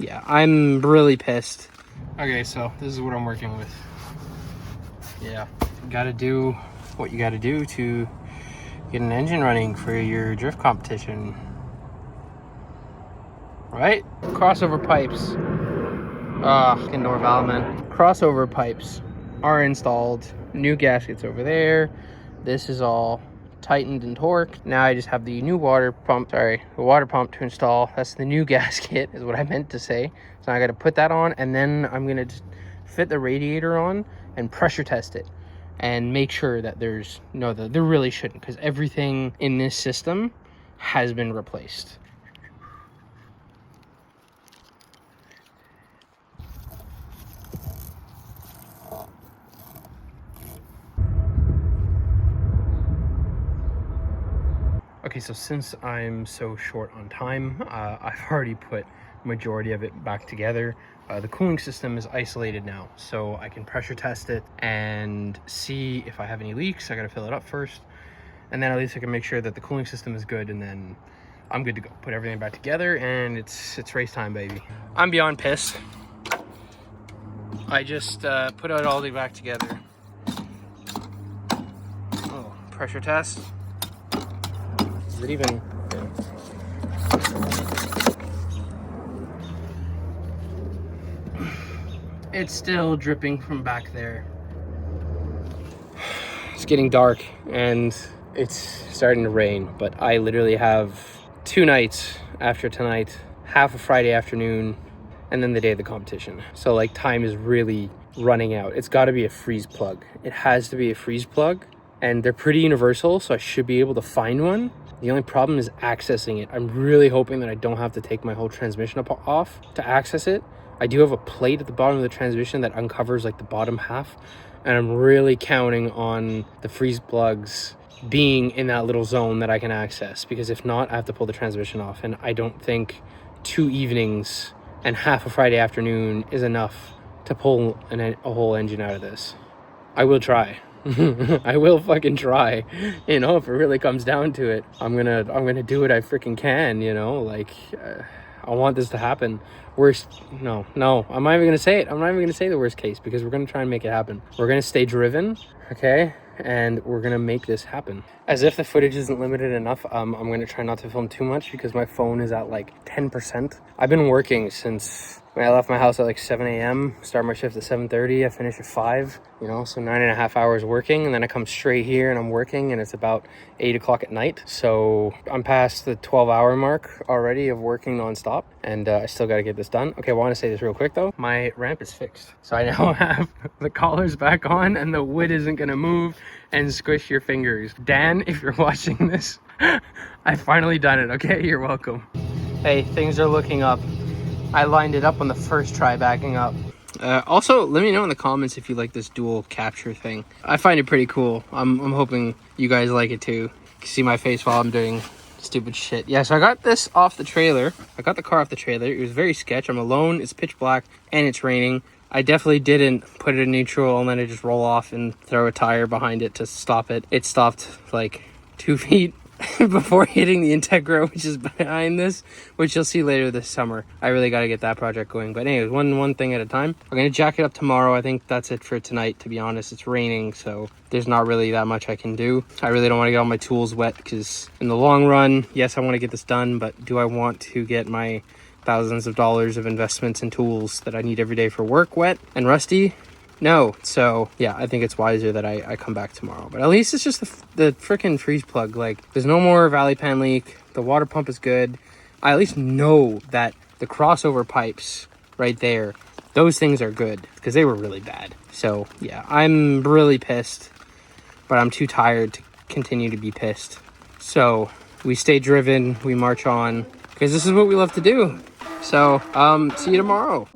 yeah, I'm really pissed. Okay, so this is what I'm working with. Yeah, you gotta do what you gotta do to get an engine running for your drift competition. Right? Crossover pipes. Fucking door valve, man. Crossover pipes are installed. New gaskets over there. This is all tightened and torqued. Now I just have the new water pump to install. That's the new gasket is what I meant to say. So I got to put that on, and then I'm gonna just fit the radiator on and pressure test it and make sure that there really shouldn't, because everything in this system has been replaced. Okay, so since I'm so short on time, I've already put majority of it back together. The cooling system is isolated now, so I can pressure test it and see if I have any leaks. I gotta fill it up first, and then at least I can make sure that the cooling system is good, and then I'm good to go. Put everything back together, and it's race time, baby. I'm beyond pissed. I just put it all back together. Oh, pressure test. Is it even? It's still dripping from back there. It's getting dark and it's starting to rain, but I literally have 2 nights after tonight, half a Friday afternoon, and then the day of the competition. So like, time is really running out. It's got to be a freeze plug. It has to be a freeze plug, and they're pretty universal, so I should be able to find one. The only problem is accessing it. I'm really hoping that I don't have to take my whole transmission off to access it. I do have a plate at the bottom of the transmission that uncovers like the bottom half, and I'm really counting on the freeze plugs being in that little zone that I can access, because if not, I have to pull the transmission off, and I don't think 2 evenings and half a Friday afternoon is enough to pull a whole engine out of this. I will try. I will fucking try, you know, if it really comes down to it. I'm gonna do what I freaking can, you know, like I want this to happen. No, I'm not even gonna say it. I'm not even gonna say the worst case, because we're gonna try and make it happen. We're gonna stay driven, okay, and we're gonna make this happen. As if the footage isn't limited enough, I'm gonna try not to film too much because my phone is at like 10%. I've been working since I left my house at like 7 a.m. Start my shift at 7:30. I finish at 5, you know, so 9.5 hours working, and then I come straight here and I'm working, and it's about 8 o'clock at night. So I'm past the 12-hour mark already of working nonstop, and I still got to get this done. Okay, I want to say this real quick though. My ramp is fixed, so I now have the collars back on, and the wood isn't gonna move and squish your fingers. Dan, if you're watching this, I finally done it. Okay, you're welcome. Hey, things are looking up. I lined it up on the first try backing up. Also, let me know in the comments if you like this dual capture thing. I find it pretty cool. I'm hoping you guys like it too. You can see my face while I'm doing stupid shit. Yeah, so I got this off the trailer. I got the car off the trailer. It was very sketch. I'm alone. It's pitch black and it's raining. I definitely didn't put it in neutral and then I just roll off and throw a tire behind it to stop it. It stopped like 2 feet before hitting the Integra, which is behind this, which you'll see later this summer. I really got to get that project going. But anyways, one thing at a time. I'm going to jack it up tomorrow. I think that's it for tonight, to be honest. It's raining, so there's not really that much I can do. I really don't want to get all my tools wet, because in the long run, yes, I want to get this done, but do I want to get my thousands of dollars of investments in tools that I need every day for work wet and rusty? No. So yeah, I think it's wiser that I come back tomorrow. But at least it's just the freaking freeze plug. Like, there's no more valley pan leak. The water pump is good. I at least know that the crossover pipes right there, those things are good, because they were really bad. So yeah, I'm really pissed, but I'm too tired to continue to be pissed. So we stay driven, we march on, because this is what we love to do. So see you tomorrow.